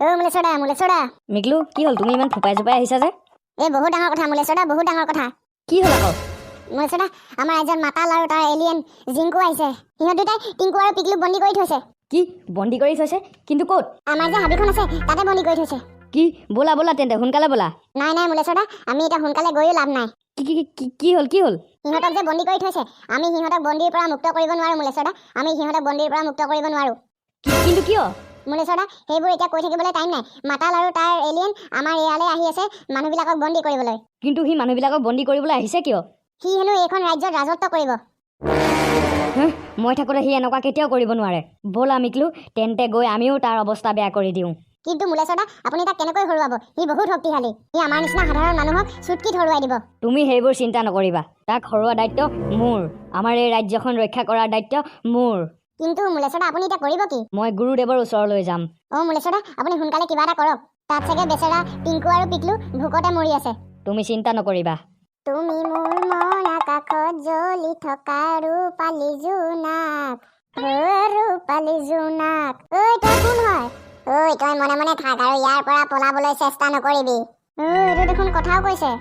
মুলেছৰা মিকলু কি হ'ল তুমি ইমান ফুপাই জুপাই আহিছা যে এই বহুত ডাঙৰ কথা মুলেছৰা বহুত ডাঙৰ কথা কি হ'ল আকৌ মুলেছৰা আমাৰ ৰাজ্যত মাতাল আৰু তাৰ এলিয়েন জিংকু আহিছে সিহঁত দুটাই টিংকু আৰু পিকলু বন্দী কৰি থৈছে কি বন্দী কৰি থৈছে কিন্তু ক'ত আমাৰ যে হাবিখন আছে তাতে বন্দী কৰি থৈছে কি বলা বলা তেন্তে সোনকালে বলা নাই মুলেছৰা আমি এতিয়া সোনকালে গৈও লাভ নাই কি হ'ল সিহঁতক যে বন্দী কৰি থৈছে আমি সিহঁতক বন্দীৰ পৰা মুক্ত কৰিব নোৱাৰো মুলেছৰা আমি সিহঁতক বন্দীৰ পৰা মুক্ত কৰিব নোৱাৰো কিন্তু কিয় মুলেছৰা সেইবোৰ এতিয়া কৈ থাকিবলৈ টাইম নাই মাতাল আৰু তাৰ এলিয়েন আমাৰ ইয়ালৈ আহি আছে মানুহবিলাকক বন্দী কৰিবলৈ কিন্তু সি মানুহবিলাকক বন্দী কৰিবলৈ আহিছে কিয় সি হেনো এইখন ৰাজ্যত ৰাজত্ব কৰিব মই থাকোঁতে সি এনেকুৱা কেতিয়াও কৰিব নোৱাৰে ব'লা মিকলু তেন্তে গৈ আমিও তাৰ অৱস্থা বেয়া কৰি দিওঁ কিন্তু মুলেছৰা আপুনি তাক কেনেকৈ হৰুৱাব সি বহুত শক্তিশালী সি আমাৰ নিচিনা সাধাৰণ মানুহক চুটকিত হৰুৱাই দিব তুমি সেইবোৰ চিন্তা নকৰিবা তাক হৰুৱা দায়িত্ব মোৰ আমাৰ এই ৰাজ্যখন ৰক্ষা কৰাৰ দায়িত্ব মোৰ কিন্তু মুলেছৰা আপুনি এতিয়া কৰিব কি মই গুৰুদেৱৰ ওচৰলৈ যাম মুলেছৰা আপুনি সোনকালে কিবা এটা কৰক তাত চাগে বেচেৰা টিংকু আৰু পিকলু ভোকতে মৰি আছে তুমি চিন্তা নকৰিবা তুমি মোৰ মন আকাশত জ্বলি থকা ৰূপালী জোনাক ৰূপালী জোনাক ঐ তই কোন হয় ঐ তই মনে মনে থাক আৰু ইয়াৰ পৰা পলাবলৈ চেষ্টা নকৰিবি এইটো দেখোন কথাও কৈছে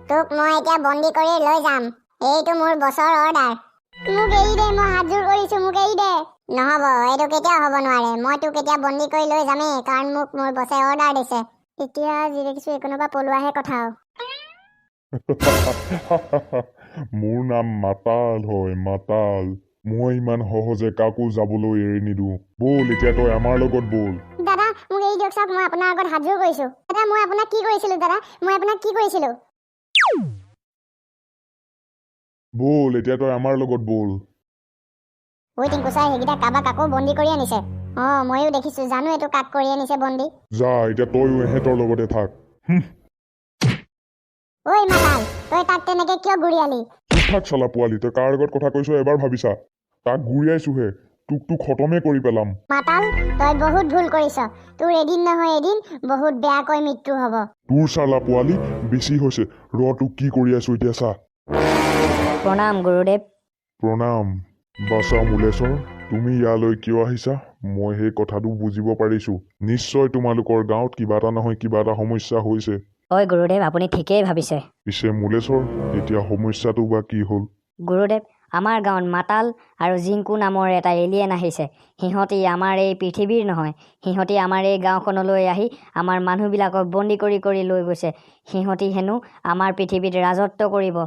তোক মই এতিয়া বন্দী কৰি লৈ যাম এইটো মোৰ বছৰ অৰ্ডাৰ মোক এৰি দে মই হাতযোৰ কৰিছো মোক এৰি দে নহ'ব এইটো কেতিয়াও হ'ব নোৱাৰে মই তোক এতিয়া বন্দী কৰি লৈ যামেই কাৰণ মোক মোৰ বছে অৰ্ডাৰ দিছে এতিয়া যি দেখিছো এইকনৰ পৰা পলোৱাহে কথা মোৰ নাম মাতাল হয় মাতাল মই ইমান সহজে কাকো যাবলৈ এৰি নিদিওঁ বল এতিয়া তই আমাৰ লগত বল দাদা মোক এৰি দিয়ক চাওক মই আপোনাৰ আগত হাতযোৰ কৰিছো দাদা মই আপোনাক কি কৰিছিলো বল এতিয়া তই আমাৰ লগত বল ঐ টিংকু ছাৰ সেইকেইটা কাবাক আকৌ বন্দী কৰি আনিছে ময়ো দেখিছো জানো এইটো কাক কৰি আনিছে বন্দী যা এতিয়া তইও এহেঁতৰ লগতে থাক ঐ মাতাল তই তাক তেনেকে কিয় গুৰিয়ালি থাক চালা পোৱালি তই কাৰ আগত কথা কৈছ এবাৰ ভাবিছা তাক গুৰিয়াইছোহে তোক খতমে কৰি পেলাম মাতাল তই বহুত ভুল কৰিছ তোৰ এদিন নহয় এদিন বহুত বেয়াকৈ মৃত্যু হ'ব তোৰ চালা পোৱালি বেছি হৈছে তোক কি কৰি আছো এতিয়া চা প্ৰণাম গুৰুদেৱ প্ৰণাম বাছা মুলেশ্বৰ তুমি ইয়ালৈ কিয় আহিছা মই সেই কথাটো বুজিব পাৰিছো নিশ্চয় তোমালোকৰ গাঁৱত কিবা এটা নহয় কিবা এটা সমস্যা হৈছে হয় গুৰুদেৱ আপুনি ঠিকেই ভাবিছে পিছে মুলেশ্বৰ এতিয়া সমস্যাটো বা কি হ'ল গুৰুদেৱ আমাৰ গাঁৱত মাতাল আৰু জিংকু নামৰ এটা এলিয়েন আহিছে সিহঁতি আমাৰ এই পৃথিৱীৰ নহয় সিহঁতি আমাৰ এই গাঁওখনলৈ আহি আমাৰ মানুহবিলাকক বন্দী কৰি লৈ গৈছে সিহঁতি হেনো আমাৰ পৃথিৱীত ৰাজত্ব কৰিব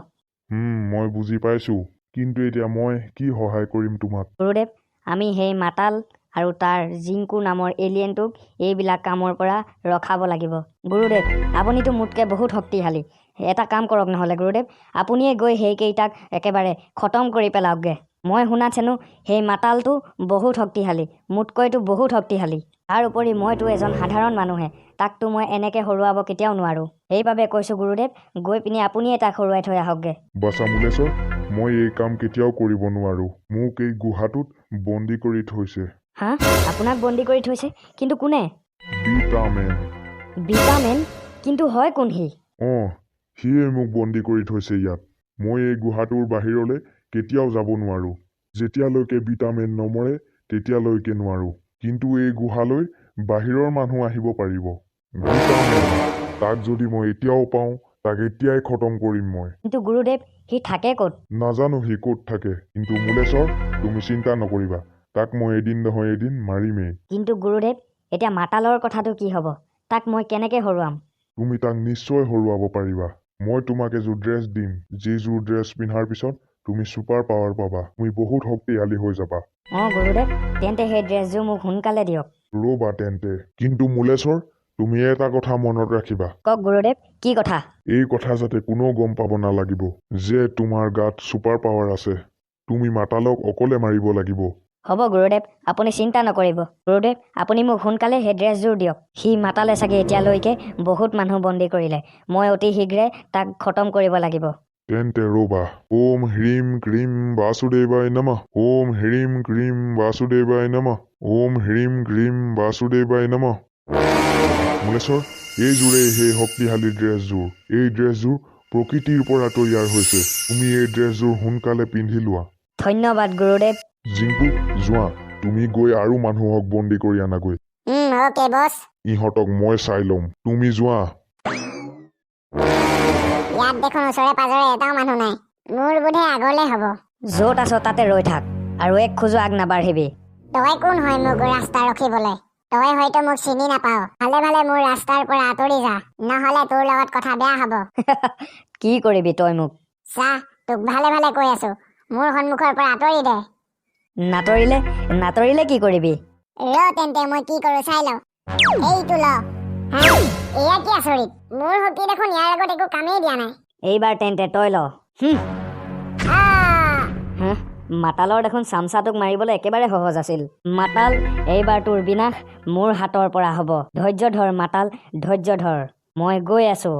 মই বুজি পাইছো কিন্তু এতিয়া মই কি সহায় কৰিম তোমাক গুৰুদেৱ আমি সেই মাতাল আৰু তাৰ জিংকু নামৰ এলিয়েনটোক এইবিলাক কামৰ পৰা ৰখাব লাগিব গুৰুদেৱ আপুনিতো মোতকৈ বহুত শক্তিশালী এটা কাম কৰক নহ'লে গুৰুদেৱ আপুনিয়ে গৈ সেইকেইটাক একেবাৰে খতম কৰি পেলাওকগৈ মই শুনাত হেনো সেই মাতালটো বহুত শক্তিশালী মোতকৈতো বহুত শক্তিশালী তাৰ উপৰি মইতো এজন সাধাৰণ মানুহে তাকতো মই এনেকৈ হৰুৱাব কেতিয়াও নোৱাৰোঁ সেইবাবে কৈছোঁ গুৰুদেৱ গৈ পিনি আপুনিয়ে তাক হৰুৱাই থৈ আহকগৈ বাছা মুলেশ্বৰ মই এই কাম কেতিয়াও কৰিব নোৱাৰোঁ মোক এই গুহাটোত বন্দী কৰি থৈছে হা আপোনাক বন্দী কৰি থৈছে কিন্তু কোনে বিটামেন কিন্তু হয় কোন সি সিয়ে মোক বন্দী কৰি থৈছে ইয়াত মই এই গুহাটোৰ বাহিৰলৈ কেতিয়াও যাব নোৱাৰোঁ যেতিয়ালৈকে বিটামেন নমৰে তেতিয়ালৈকে নোৱাৰোঁ কিন্তু এই গুহালৈ বাহিৰৰ মানুহ আহিব পাৰিব বিটামেন তাক যদি মই এতিয়াও পাওঁ তাক এতিয়াই খতম কৰিম মই কিন্তু গুৰুদেৱ সি থাকে ক'ত নাজানো সি ক'ত থাকে কিন্তু মুলেশ্বৰ তুমি চিন্তা নকৰিবা তাক মই এদিন নহয় এদিন মাৰিমেই কিন্তু গুৰুদেৱ এতিয়া মাতালৰ কথাটো কি হ'ব তাক মই কেনেকৈ হৰুৱাম তুমি তাক নিশ্চয় হৰুৱাব পাৰিবা মই তোমাক এযোৰ ড্ৰেছ দিম যিযোৰ ড্ৰেছ পিন্ধাৰ পিছত তুমি ছুপাৰ পাৱাৰ পাবা তুমি বহুত শক্তিশালী হৈ যাবা গুৰুদেৱ তেন্তে সেই ড্ৰেছযোৰ মোক সোনকালে দিয়ক ৰ'বা তেন্তে কিন্তু মুলেশ্বৰ তুমি এটা কথা মনত ৰাখিবা কওক গুৰুদেৱ কি কথা এই কথা যাতে কোনেও গম পাব নালাগিব যে তোমাৰ গাত ছুপাৰ পাৱাৰ আছে তুমি মাতালক অকলে মাৰিব লাগিব হ'ব গুৰুদেৱ আপুনি চিন্তা নকৰিব গুৰুদেৱ আপুনি মোক সোনকালে সেই ড্ৰেছযোৰ দিয়ক সি মাতালে চাগে এতিয়ালৈকে বহুত মানুহ বন্দী কৰিলে মই অতি শীঘ্ৰে তাক খতম কৰিব লাগিব তেন্তে ৰ'বা ওম হ্ৰীম ক্ৰীম বাসুদেৱায় নমঃ ওম হ্ৰীম ক্ৰীম বাসুদেৱায় নমঃ ওম হ্ৰীম ক্ৰীম বাসুদেৱায় নমঃ মুলেশ্বৰ এইযোৰেই সেই শক্তিশালী ড্ৰেছযোৰ এই ড্ৰেছযোৰ প্ৰকৃতিৰ পৰা তৈয়াৰ হৈছে তুমি এই ড্ৰেছযোৰ সোনকালে পিন্ধি লোৱা ধন্যবাদ গুৰুদেৱ জিংকু যোৱা তুমি গৈ আৰু মানুহক বন্দী কৰি আনাগৈ ওকে বছ ইহঁতক মই চাই ল'ম তুমি যোৱা ইয়াত দেখোন ওচৰে পাজৰে এটাও মানুহ নাই মোৰ বোধে আগলে হ'ব য'ত আছ তাতে ৰৈ থাক আৰু এক খোজো আগ নাবাঢ়িবি তই কোন হয় মোক ৰাস্তা ৰখিবলৈ তই হয়তো মোক চিনি নাপাও ভালে ভালে মোৰ ৰাস্তাৰ পৰা আঁতৰি যা নহলে তোৰ লগত কথা বেয়া হ'ব কি কৰিবি তই মোক চা তোক ভালে ভালে কৈ আছো মোৰ সন্মুখৰ পৰা আঁতৰি দে নাতৰিলে কি কৰিবি তেন্তে মই কি কৰো চাই লওঁ এইটো ল হা এয়া কি আচৰিত মোৰ শক্তি দেখোন ইয়াৰ আগত একো কামেই দিয়া নাই এইবাৰ তেন্তে তই ল আহ! মাতালৰ দেখোন চামচাটোক মাৰিবলৈ একেবাৰে সহজ আছিল মাতাল এইবাৰ তোৰ বিনাশ মোৰ হাতৰ পৰা হ'ব ধৈৰ্য ধৰ মাতাল ধৈৰ্য ধৰ মই গৈ আছো